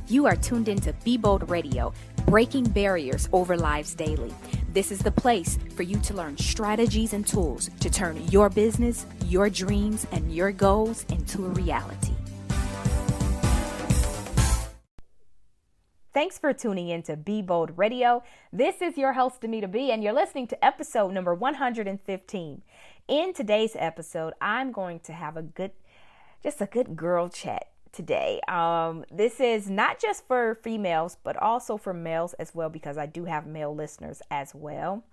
You are tuned into Be Bold Radio, breaking barriers over lives daily. This is the place for you to learn strategies and tools to turn your business, your dreams, and your goals into a reality. Thanks for tuning in to Be Bold Radio. This is your host, Dymeata B, and you're listening to episode number 115. In today's episode, I'm going to have a good girl chat today. This is not just for females, but also for males as well, because I do have male listeners as well.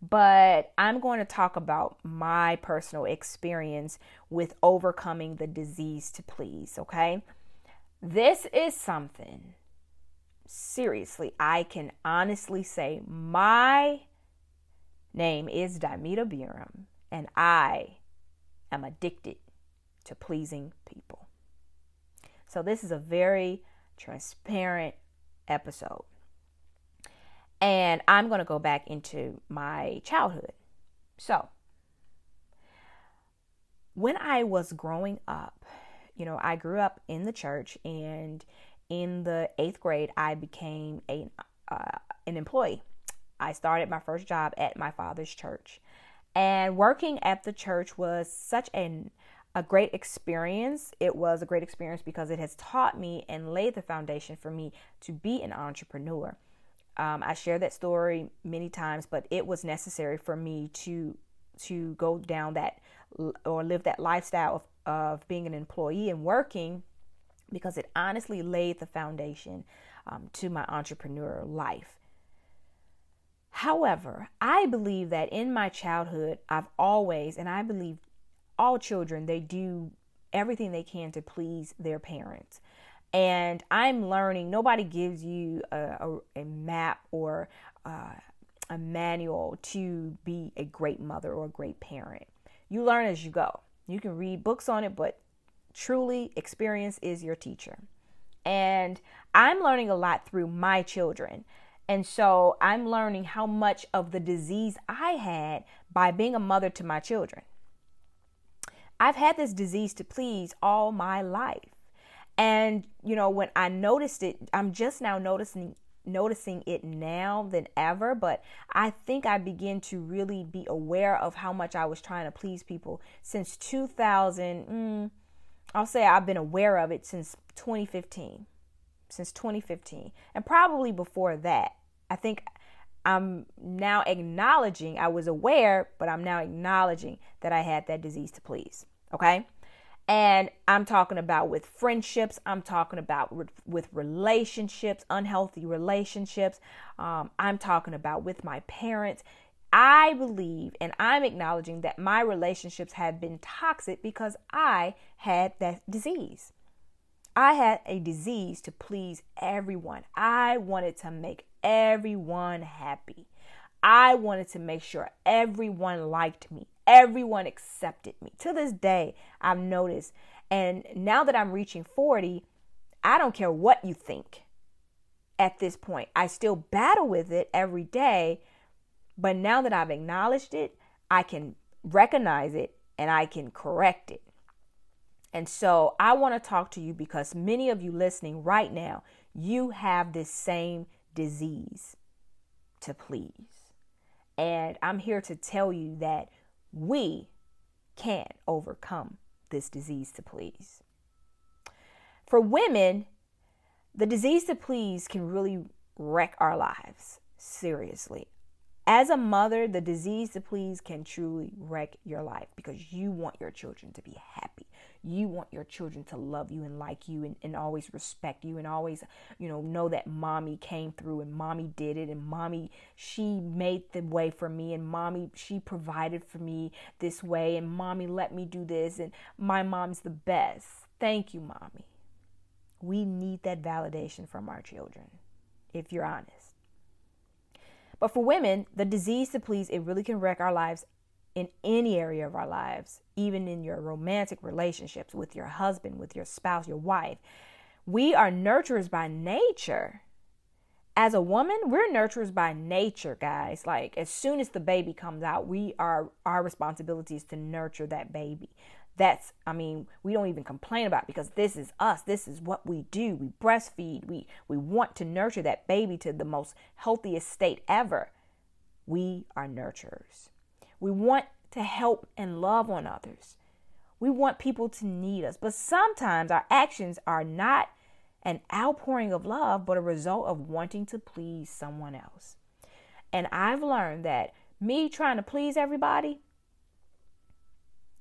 But I'm going to talk about my personal experience with overcoming the disease to please, okay? This is something, seriously, I can honestly say my name is Dymeata B, and I am addicted to pleasing people. So this is a very transparent episode. And I'm going to go back into my childhood. So when I was growing up, I grew up in the church, and in the 8th grade, I became an employee. I started my first job at my father's church. And working at the church was such a great experience. It was a great experience because it has taught me and laid the foundation for me to be an entrepreneur. I share that story many times, but it was necessary for me to go down that or live that lifestyle of being an employee and working, because it honestly laid the foundation to my entrepreneurial life. However, I believe that in my childhood, I've always, and I believe all children, they do everything they can to please their parents. And I'm learning, nobody gives you a map or a manual to be a great mother or a great parent. You learn as you go. You can read books on it, but truly, experience is your teacher. And I'm learning a lot through my children. And so I'm learning how much of the disease I had by being a mother to my children. I've had this disease to please all my life. And, when I noticed it, I'm just now noticing it now than ever. But I think I began to really be aware of how much I was trying to please people since 2000. I'll say I've been aware of it since 2015. And probably before that. I think I'm now acknowledging, I was aware, but I'm now acknowledging that I had that disease to please. Okay. And I'm talking about with friendships. I'm talking about with relationships, unhealthy relationships. I'm talking about with my parents. I believe, and I'm acknowledging that my relationships have been toxic because I had that disease. I had a disease to please everyone. I wanted to make everyone happy. I wanted to make sure everyone liked me. Everyone accepted me. To this day, I've noticed. And now that I'm reaching 40, I don't care what you think at this point. I still battle with it every day. But now that I've acknowledged it, I can recognize it and I can correct it. And so I want to talk to you because many of you listening right now, you have this same disease to please. And I'm here to tell you that we can overcome this disease to please. For women, the disease to please can really wreck our lives. Seriously. As a mother, the disease to please can truly wreck your life because you want your children to be happy. You want your children to love you and like you and always respect you and always, know that mommy came through and mommy did it and mommy, she made the way for me and mommy, she provided for me this way and mommy let me do this and my mom's the best. Thank you, mommy. We need that validation from our children, if you're honest. But for women, the disease to please, it really can wreck our lives in any area of our lives, even in your romantic relationships with your husband, with your spouse, your wife. We are nurturers by nature. As a woman, we're nurturers by nature, guys. Like as soon as the baby comes out, our responsibility is to nurture that baby. We don't even complain about it because this is us. This is what we do. We breastfeed. We want to nurture that baby to the most healthiest state ever. We are nurturers. We want to help and love on others. We want people to need us. But sometimes our actions are not an outpouring of love, but a result of wanting to please someone else. And I've learned that me trying to please everybody,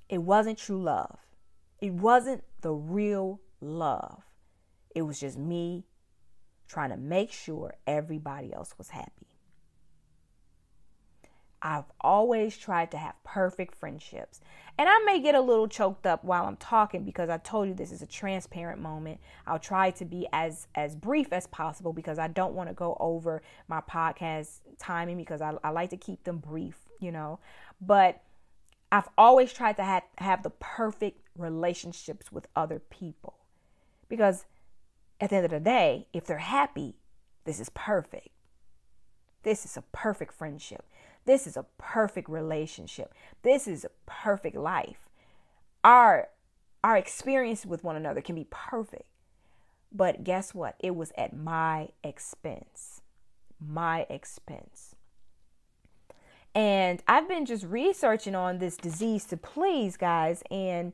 it wasn't true love. It wasn't the real love. It was just me trying to make sure everybody else was happy. I've always tried to have perfect friendships. And I may get a little choked up while I'm talking because I told you this is a transparent moment. I'll try to be as brief as possible because I don't want to go over my podcast timing because I like to keep them brief, But I've always tried to have the perfect relationships with other people. Because at the end of the day, if they're happy, this is perfect. This is a perfect friendship. This is a perfect relationship. This is a perfect life. Our experience with one another can be perfect. But guess what? It was at my expense. My expense. And I've been just researching on this disease to please, guys. And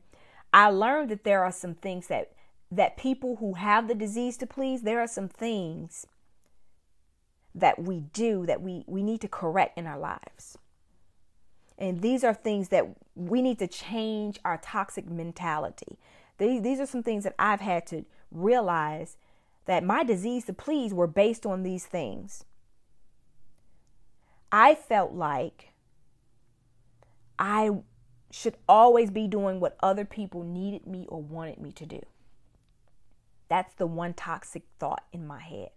I learned that there are some things that people who have the disease to please, there are some things that we do that we need to correct in our lives. And these are things that we need to change our toxic mentality. These are some things that I've had to realize that my disease to please were based on these things. I felt like I should always be doing what other people needed me or wanted me to do. That's the one toxic thought in my head.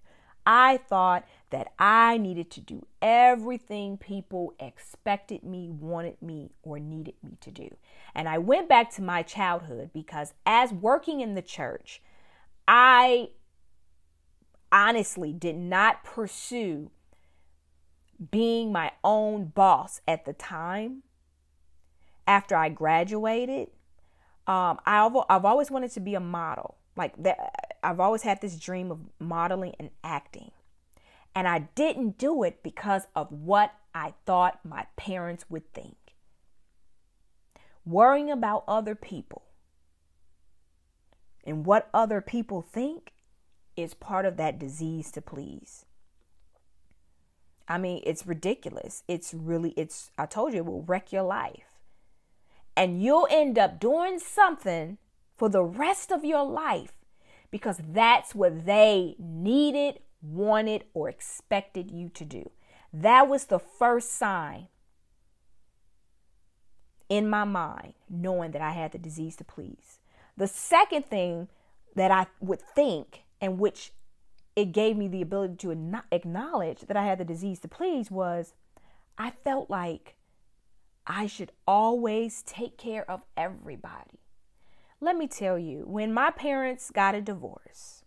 I thought that I needed to do everything people expected me, wanted me, or needed me to do. And I went back to my childhood because as working in the church, I honestly did not pursue being my own boss at the time. After I graduated, I've always wanted to be a model. Like that, I've always had this dream of modeling and acting. And I didn't do it because of what I thought my parents would think. Worrying about other people and what other people think is part of that disease to please. I mean, it's ridiculous. I told you, it will wreck your life. And you'll end up doing something for the rest of your life because that's what they needed, wanted, or expected you to do. That was the first sign in my mind, knowing that I had the disease to please. The second thing that I would think, and which it gave me the ability to acknowledge that I had the disease to please, was I felt like I should always take care of everybody. Let me tell you, when my parents got a divorce,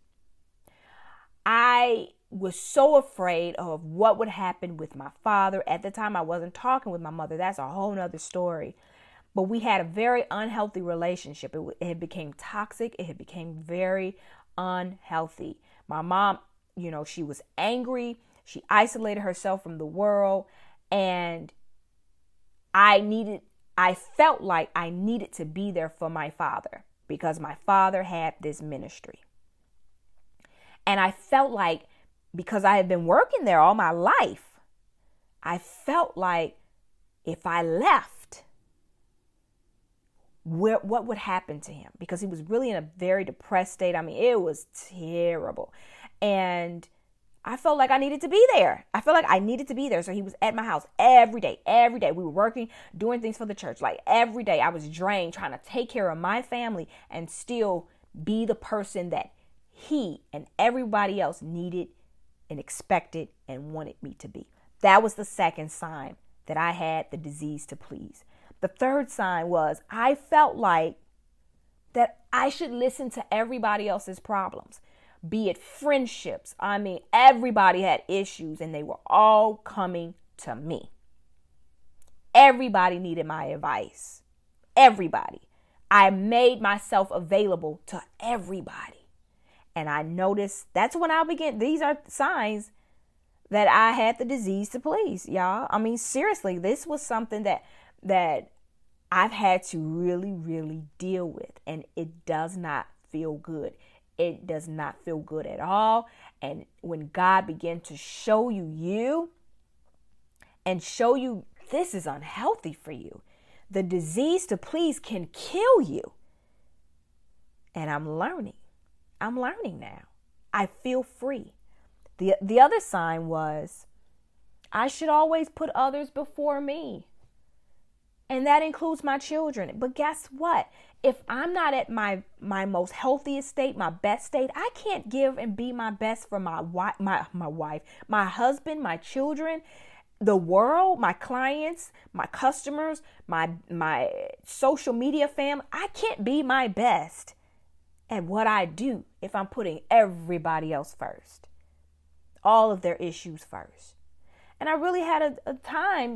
I was so afraid of what would happen with my father. At the time, I wasn't talking with my mother. That's a whole nother story. But we had a very unhealthy relationship. It had become toxic. It had become very unhealthy. My mom, she was angry. She isolated herself from the world. And I felt like I needed to be there for my father because my father had this ministry. And I felt like because I had been working there all my life, I felt like if I left, what would happen to him? Because he was really in a very depressed state. I mean, it was terrible. And I felt like I needed to be there. So he was at my house every day. We were working, doing things for the church. Like every day I was drained, trying to take care of my family and still be the person that he and everybody else needed and expected and wanted me to be. That was the second sign that I had the disease to please. The third sign was I felt like that I should listen to everybody else's problems. Be it friendships. I mean, everybody had issues and they were all coming to me. Everybody needed my advice. Everybody. I made myself available to everybody. And I noticed that's when I began. These are signs that I had the disease to please, y'all. I mean, seriously, this was something that I've had to really, really deal with. And it does not feel good. It does not feel good at all. And when God began to show you and show you this is unhealthy for you, the disease to please can kill you. And I'm learning now. I feel free. The other sign was I should always put others before me. And that includes my children. But guess what? If I'm not at my most healthiest state, my best state, I can't give and be my best for my wife, my husband, my children, the world, my clients, my customers, my social media family. I can't be my best at what I do if I'm putting everybody else first, all of their issues first. And I really had a time,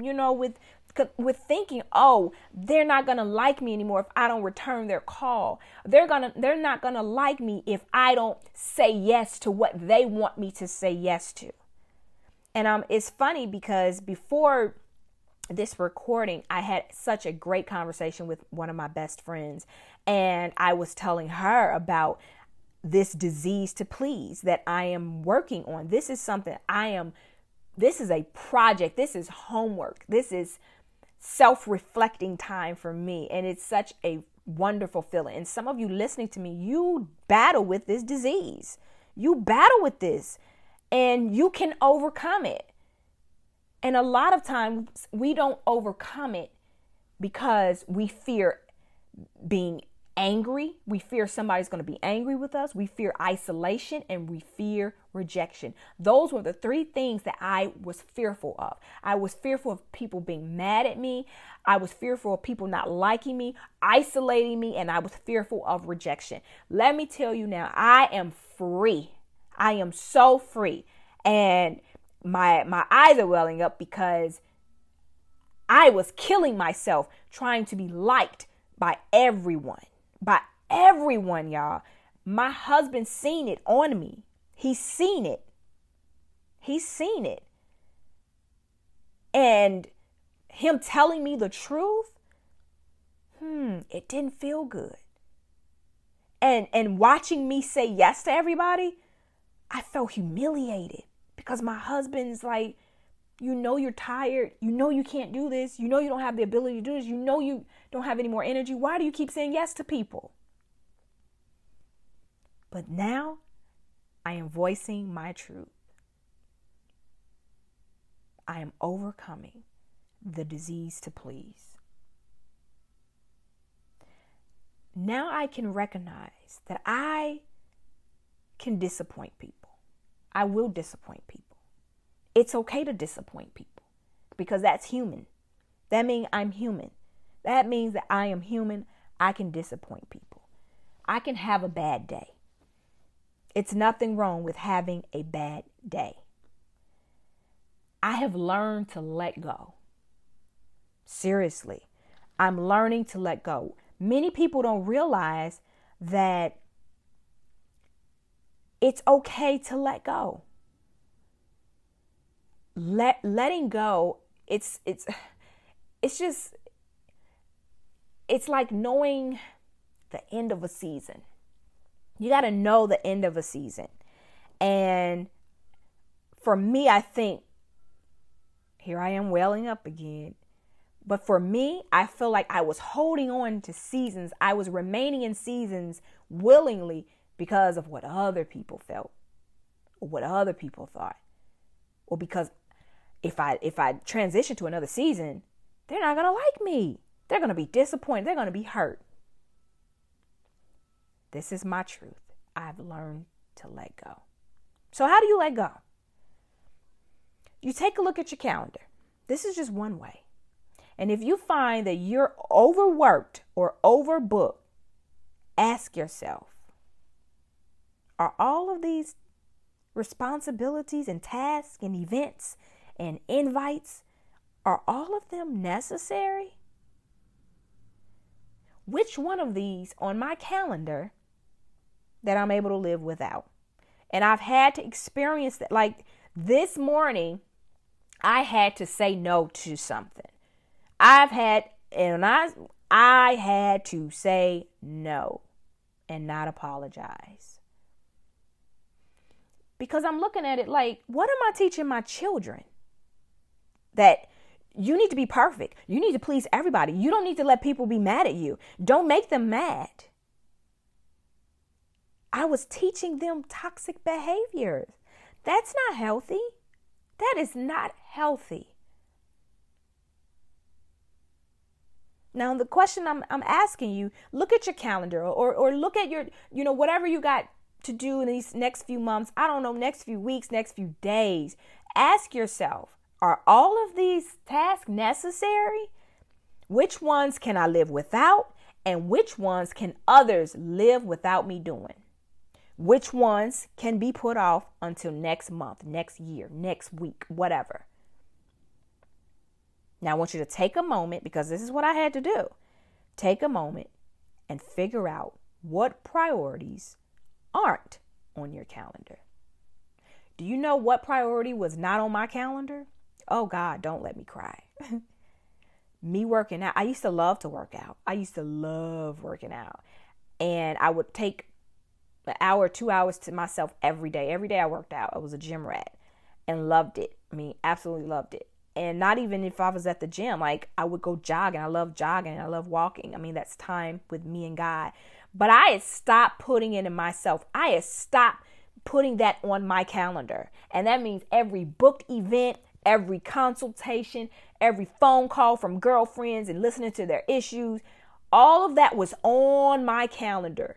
with thinking, oh, they're not going to like me anymore if I don't return their call. They're not going to like me if I don't say yes to what they want me to say yes to. And it's funny because before this recording, I had such a great conversation with one of my best friends, and I was telling her about this disease to please that I am working on. This is something this is a project. This is homework. This is self-reflecting time for me. And it's such a wonderful feeling. And some of you listening to me, you battle with this disease. You battle with this and you can overcome it. And a lot of times we don't overcome it because we fear being angry. We fear somebody's going to be angry with us. We fear isolation and we fear rejection. Those were the three things that I was fearful of. I was fearful of people being mad at me. I was fearful of people not liking me, isolating me, and I was fearful of rejection. Let me tell you now, I am free. I am so free. And my eyes are welling up because I was killing myself trying to be liked by everyone. By everyone, y'all. My husband seen it on me. He's seen it. He's seen it. And him telling me the truth, it didn't feel good. And watching me say yes to everybody, I felt humiliated because my husband's like, you're tired. You can't do this. You don't have the ability to do this. You don't have any more energy. Why do you keep saying yes to people? But now I am voicing my truth. I am overcoming the disease to please. Now I can recognize that I can disappoint people. I will disappoint people. It's okay to disappoint people because that's human. That means I'm human. That means that I am human. I can disappoint people. I can have a bad day. It's nothing wrong with having a bad day. I have learned to let go. Seriously, I'm learning to let go. Many people don't realize that it's okay to let go. Letting go, it's like knowing the end of a season. You got to know the end of a season. And for me, I think, here I am welling up again. But for me, I feel like I was holding on to seasons. I was remaining in seasons willingly because of what other people felt or what other people thought. Or because if I transition to another season, they're not going to like me. They're going to be disappointed. They're going to be hurt. This is my truth. I've learned to let go. So how do you let go? You take a look at your calendar. This is just one way. And if you find that you're overworked or overbooked, ask yourself, are all of these responsibilities and tasks and events and invites, are all of them necessary? which one of these on my calendar that I'm able to live without. And I've had to experience that. Like this morning, I had to say no to something. I had to say no and not apologize. Because I'm looking at it like, what am I teaching my children? That you need to be perfect. You need to please everybody. You don't need to let people be mad at you. Don't make them mad. I was teaching them toxic behaviors. That's not healthy. That is not healthy. Now, the question I'm asking you, look at your calendar or look at your, whatever you got to do in these next few months. I don't know, next few weeks, next few days. Ask yourself, are all of these tasks necessary? Which ones can I live without? And which ones can others live without me doing? Which ones can be put off until next month, next year, next week, whatever? Now, I want you to take a moment, because this is what I had to do. Take a moment and figure out what priorities aren't on your calendar. Do you know what priority was not on my calendar? Oh, God, don't let me cry. Me working out. I used to love to work out. I used to love working out. And I would take an hour, 2 hours to myself every day. Every day I worked out. I was a gym rat and loved it. I mean, absolutely loved it. And not even if I was at the gym, like I would go jogging. I love jogging. I love walking. I mean, that's time with me and God. But I had stopped putting it in myself. I had stopped putting that on my calendar. And that means every booked event, every consultation, every phone call from girlfriends and listening to their issues. All of that was on my calendar.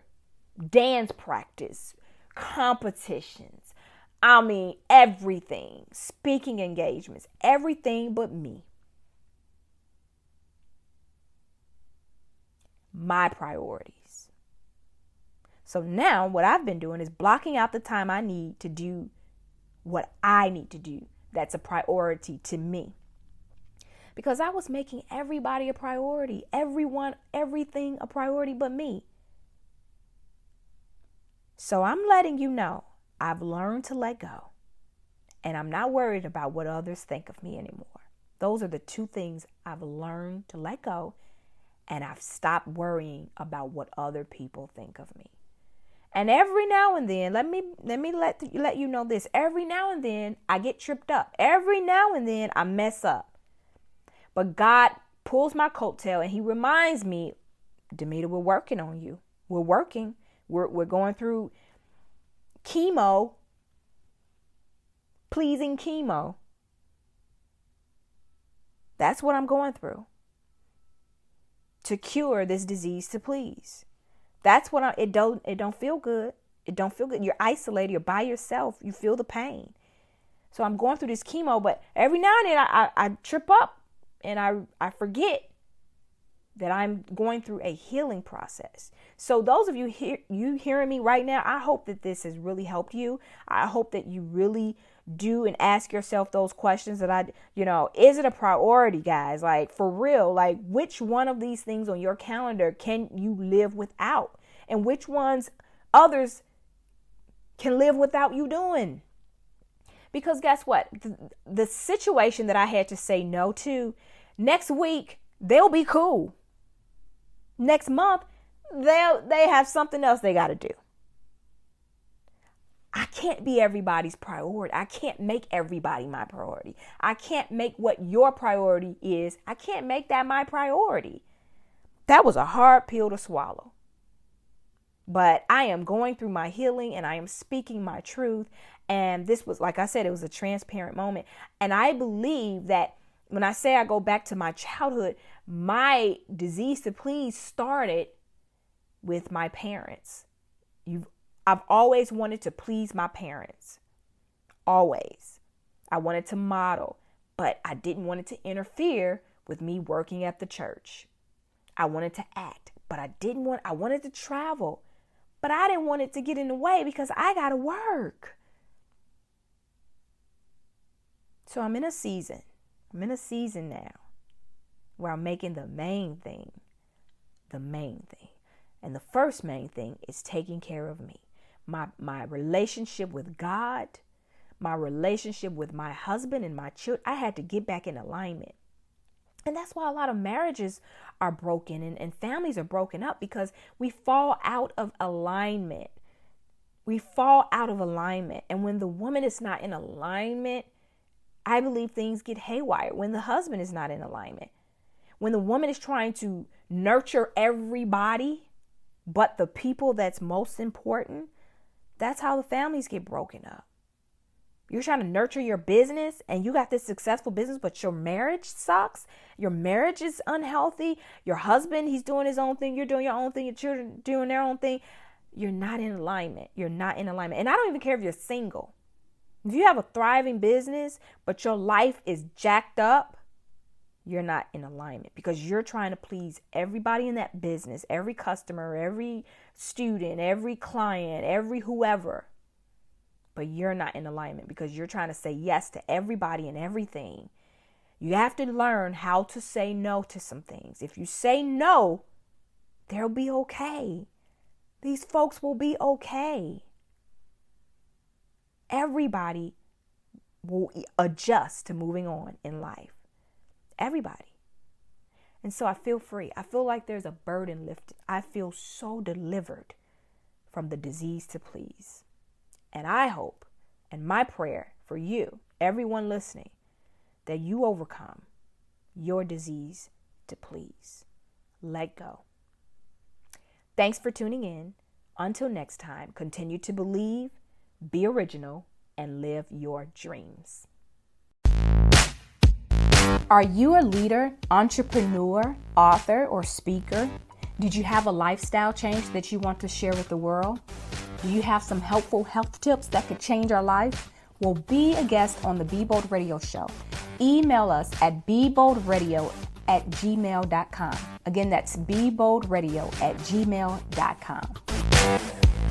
Dance practice, competitions. I mean, everything, speaking engagements, everything but me. My priorities. So now what I've been doing is blocking out the time I need to do what I need to do. That's a priority to me. Because I was making everybody a priority, everyone, everything a priority but me. So I'm letting you know I've learned to let go, and I'm not worried about what others think of me anymore. Those are the two things I've learned to let go, and I've stopped worrying about what other people think of me. And every now and then, let me let you know this. Every now and then I get tripped up. Every now and then I mess up. But God pulls my coattail and he reminds me, Dymeata, we're working on you. We're working. We're going through chemo, pleasing chemo. That's what I'm going through. To cure this disease to please. That's what it don't feel good. It don't feel good. You're isolated. You're by yourself. You feel the pain. So I'm going through this chemo, but every now and then I trip up and I forget that I'm going through a healing process. So those of you hearing me right now, I hope that this has really helped you. I hope that you really do and ask yourself those questions that is it a priority, guys? Like for real, like which one of these things on your calendar can you live without? And which ones others can live without you doing? Because guess what? The situation that I had to say no to, next week, they'll be cool. Next month, they have something else they got to do. I can't be everybody's priority. I can't make everybody my priority. I can't make what your priority is. I can't make that my priority. That was a hard pill to swallow. But I am going through my healing and I am speaking my truth. And this was, like I said, it was a transparent moment. And I believe that when I say I go back to my childhood, my disease to please started with my parents. I've always wanted to please my parents. Always. I wanted to model, but I didn't want it to interfere with me working at the church. I wanted to act, but I wanted to travel, but I didn't want it to get in the way because I got to work. So I'm in a season now where I'm making the main thing the main thing. And the first main thing is taking care of me. My relationship with God, my relationship with my husband and my children. I had to get back in alignment. And that's why a lot of marriages are broken and families are broken up, because we fall out of alignment. We fall out of alignment. And when the woman is not in alignment, I believe things get haywire. When the husband is not in alignment, when the woman is trying to nurture everybody but the people that's most important, that's how the families get broken up. You're trying to nurture your business and you got this successful business, but your marriage sucks. Your marriage is unhealthy. Your husband, he's doing his own thing. You're doing your own thing. Your children doing their own thing. You're not in alignment. You're not in alignment. And I don't even care if you're single. If you have a thriving business, but your life is jacked up, you're not in alignment, because you're trying to please everybody in that business, every customer, every student, every client, every whoever. But you're not in alignment because you're trying to say yes to everybody and everything. You have to learn how to say no to some things. If you say no, they'll be okay. These folks will be okay. Everybody will adjust to moving on in life. Everybody. And so I feel free. I feel like there's a burden lifted. I feel so delivered from the disease to please. And I hope, and my prayer for you, everyone listening, that you overcome your disease to please. Let go. Thanks for tuning in. Until next time, continue to believe, be original, and live your dreams. Are you a leader, entrepreneur, author, or speaker? Did you have a lifestyle change that you want to share with the world? Do you have some helpful health tips that could change our life? Well, be a guest on the Be Bold Radio Show. Email us at beboldradio@gmail.com. Again, that's beboldradio@gmail.com.